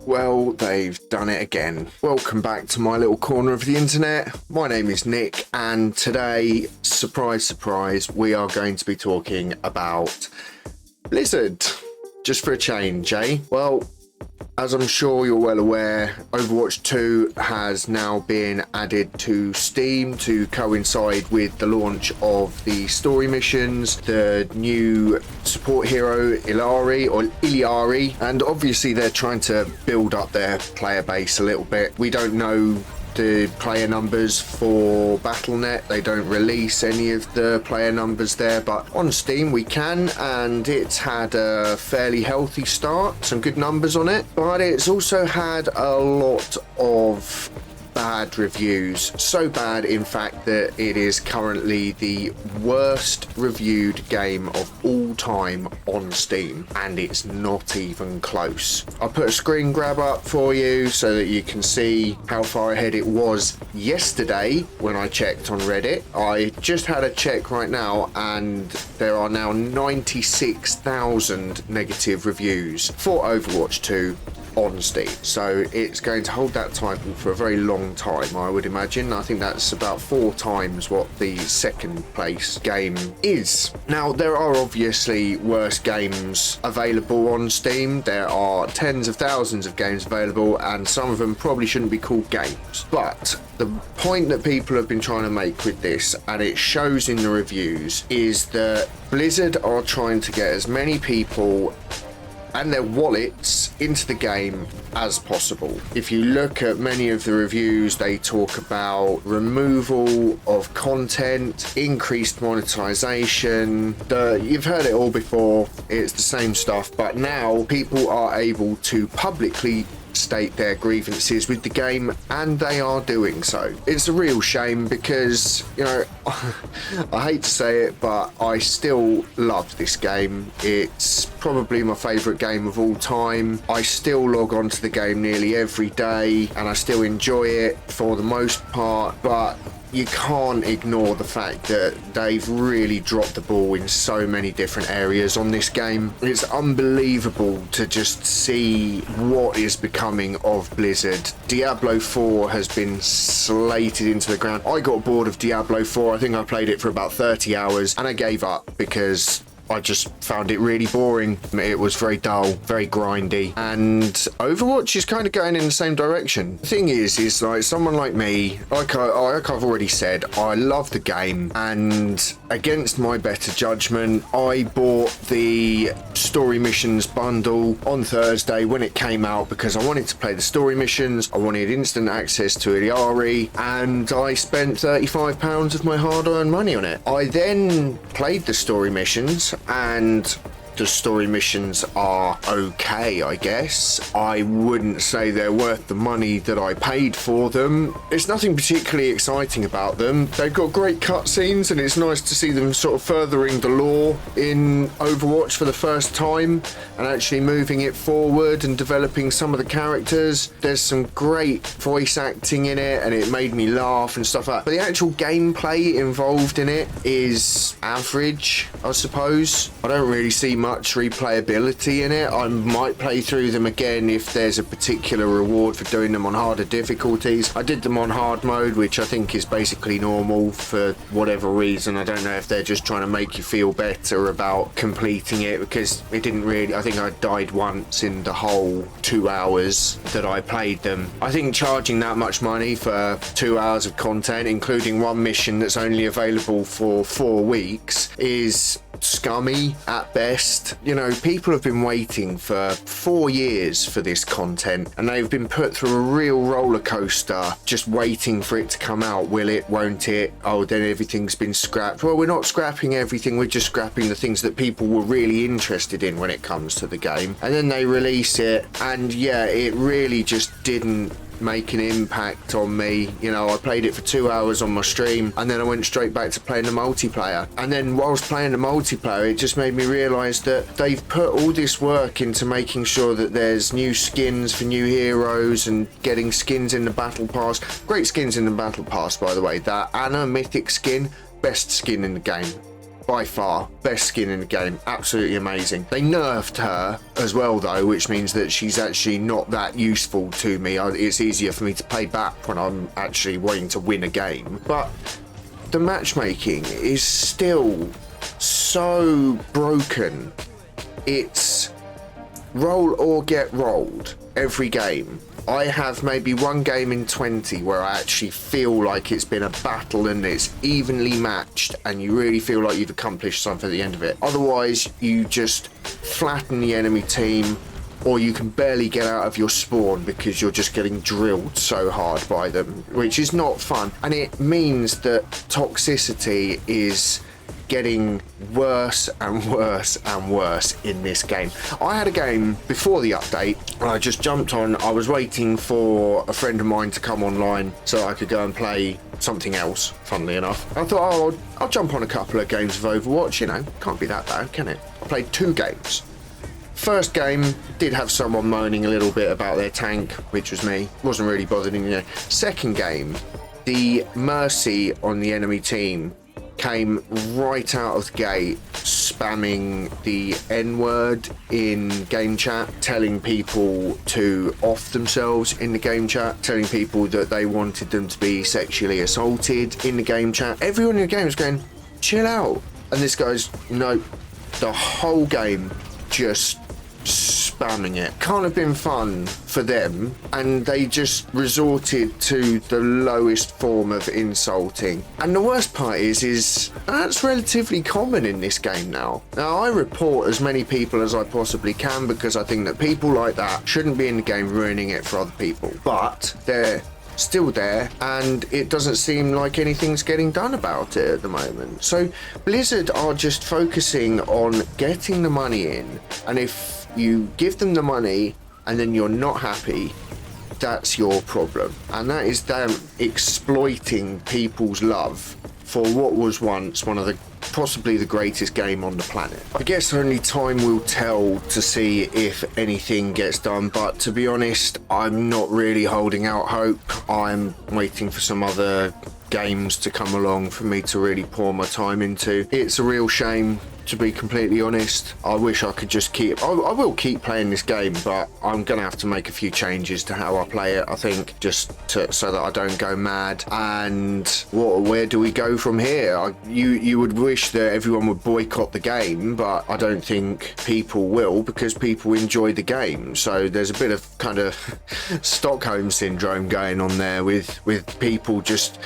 Well, they've done it again. Welcome back to my little corner of the internet. My name is Nick, and today, surprise, surprise, we are going to be talking about Blizzard. Just for a change, eh? Well, as I'm sure you're well aware, Overwatch 2 has now been added to Steam to coincide with the launch of the story missions, the new support hero Illari, and obviously they're trying to build up their player base a little bit. We don't know the player numbers for Battle.net. They don't release any of the player numbers there, but on Steam we can, and it's had a fairly healthy start, some good numbers on it, but it's also had a lot of bad reviews. So bad, in fact, that it is currently the worst reviewed game of all time on Steam, and it's not even close. I put a screen grab up for you so that you can see how far ahead it was yesterday when I checked on Reddit. I just had a check right now, and there are now 96,000 negative reviews for Overwatch 2 on Steam, so it's going to hold that title for a very long time, I would imagine. I think that's about 4 times what the second place game is. Now, there are obviously worse games available on Steam. There are tens of thousands of games available, and some of them probably shouldn't be called games. But the point that people have been trying to make with this, and it shows in the reviews, is that Blizzard are trying to get as many people and their wallets into the game as possible. If you look at many of the reviews, they talk about removal of content, increased monetization. You've heard it all before, it's the same stuff, but now people are able to publicly state their grievances with the game, and they are doing so. It's a real shame because, you know, I hate to say it, but I still love this game. It's probably my favourite game of all time. I still log on to the game nearly every day, and I still enjoy it for the most part, but you can't ignore the fact that they've really dropped the ball in so many different areas on this game. It's unbelievable to just see what is becoming of Blizzard. Diablo 4 has been slated into the ground. I got bored of Diablo 4. I think I played it for about 30 hours and I gave up because I just found it really boring. It was very dull, very grindy, and Overwatch is kind of going in the same direction. The thing is like someone like me, like I've already said, I love the game, and against my better judgment, I bought the story missions bundle on Thursday when it came out because I wanted to play the story missions. I wanted instant access to Illari, and I spent £35 of my hard-earned money on it. I then played the story missions, and the story missions are okay, I guess. I wouldn't say they're worth the money that I paid for them. There's nothing particularly exciting about them. They've got great cutscenes, and it's nice to see them sort of furthering the lore in Overwatch for the first time and actually moving it forward and developing some of the characters. There's some great voice acting in it, and it made me laugh and stuff like that. But the actual gameplay involved in it is average, I suppose. I don't really see much replayability in it. I might play through them again if there's a particular reward for doing them on harder difficulties. I did them on hard mode, which I think is basically normal for whatever reason. I don't know if they're just trying to make you feel better about completing it, because it didn't really. I think I died once in the whole 2 hours that I played them. I think charging that much money for 2 hours of content, including one mission that's only available for 4 weeks, is scummy at best. You know, people have been waiting for 4 years for this content, and they've been put through a real roller coaster just waiting for it to come out. Will it, won't it? Oh, then everything's been scrapped. Well, we're not scrapping everything, we're just scrapping the things that people were really interested in when it comes to the game. And then they release it, and yeah, it really just didn't make an impact on me. You know, I played it for 2 hours on my stream, and then I went straight back to playing the multiplayer. And then whilst playing the multiplayer, it just made me realise that they've put all this work into making sure that there's new skins for new heroes and getting skins in the battle pass. Great skins in the battle pass, by the way. That Anna mythic skin, best skin in the game. by far best skin in the game, absolutely amazing. They nerfed her as well though, which means that she's actually not that useful to me. It's easier for me to play back when I'm actually wanting to win a game. But the matchmaking is still so broken. It's roll or get rolled every game. I have maybe one game in 20 where I actually feel like it's been a battle and it's evenly matched and you really feel like you've accomplished something at the end of it. Otherwise, you just flatten the enemy team, or you can barely get out of your spawn because you're just getting drilled so hard by them, which is not fun. And it means that toxicity is getting worse and worse and worse in this game. I had a game before the update and I just jumped on. I was waiting for a friend of mine to come online so I could go and play something else, funnily enough. I thought, oh, I'll jump on a couple of games of Overwatch, you know, can't be that bad, can it? I played 2 games. First game did have someone moaning a little bit about their tank, which was me. Wasn't really bothering me. Second game, the mercy on the enemy team came right out of the gate, spamming the N-word in game chat, telling people to off themselves in the game chat, telling people that they wanted them to be sexually assaulted in the game chat. Everyone in the game was going, chill out. And this guy's, no, the whole game just spamming it. Can't have been fun for them, and they just resorted to the lowest form of insulting. And the worst part is that's relatively common in this game now. Now, I report as many people as I possibly can because I think that people like that shouldn't be in the game ruining it for other people. But they're still there, and it doesn't seem like anything's getting done about it at the moment. So Blizzard are just focusing on getting the money in, and if you give them the money and then you're not happy, that's your problem. And that is them exploiting people's love for what was once one of the possibly the greatest game on the planet. I guess only time will tell to see if anything gets done, but to be honest, I'm not really holding out hope. I'm waiting for some other games to come along for me to really pour my time into. It's a real shame, to be completely honest. I wish I could just keep... I will keep playing this game, but I'm going to have to make a few changes to how I play it, I think, just so that I don't go mad. And where do we go from here? You would wish that everyone would boycott the game, but I don't think people will, because people enjoy the game. So there's a bit of kind of Stockholm syndrome going on there with people just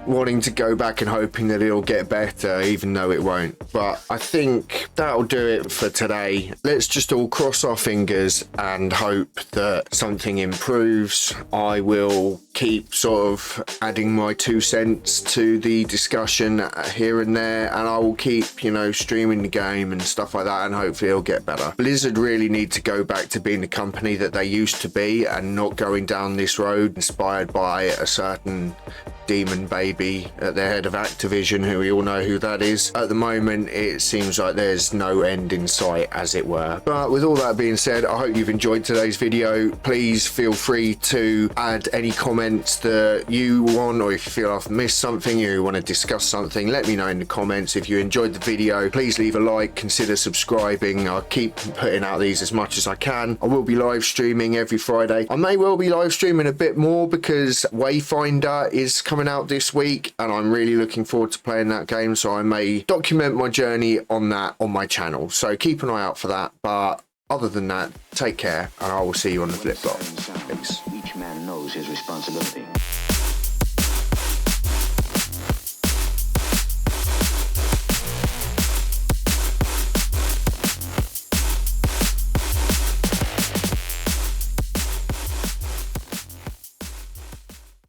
wanting to go back and hoping that it'll get better, even though it won't. But I think that'll do it for today. Let's just all cross our fingers and hope that something improves. I will keep sort of adding my 2 cents to the discussion here and there, and I will keep, you know, streaming the game and stuff like that, and hopefully it'll get better. Blizzard really need to go back to being the company that they used to be and not going down this road inspired by a certain demon baby at the head of Activision, who we all know who that is. At the moment, it seems like there's no end in sight, as it were. But with all that being said, I hope you've enjoyed today's video. Please feel free to add any comments that you want, or if you feel I've missed something, you want to discuss something, let me know in the comments. If you enjoyed the video, please leave a like, consider subscribing. I'll keep putting out these as much as I can. I will be live streaming every Friday. I may well be live streaming a bit more because Wayfinder is coming out this week and I'm really looking forward to playing that game, so I may document my journey on that on my channel, so keep an eye out for that. But other than that, take care and I will see you on the flip flop. Peace. Each man knows his responsibility.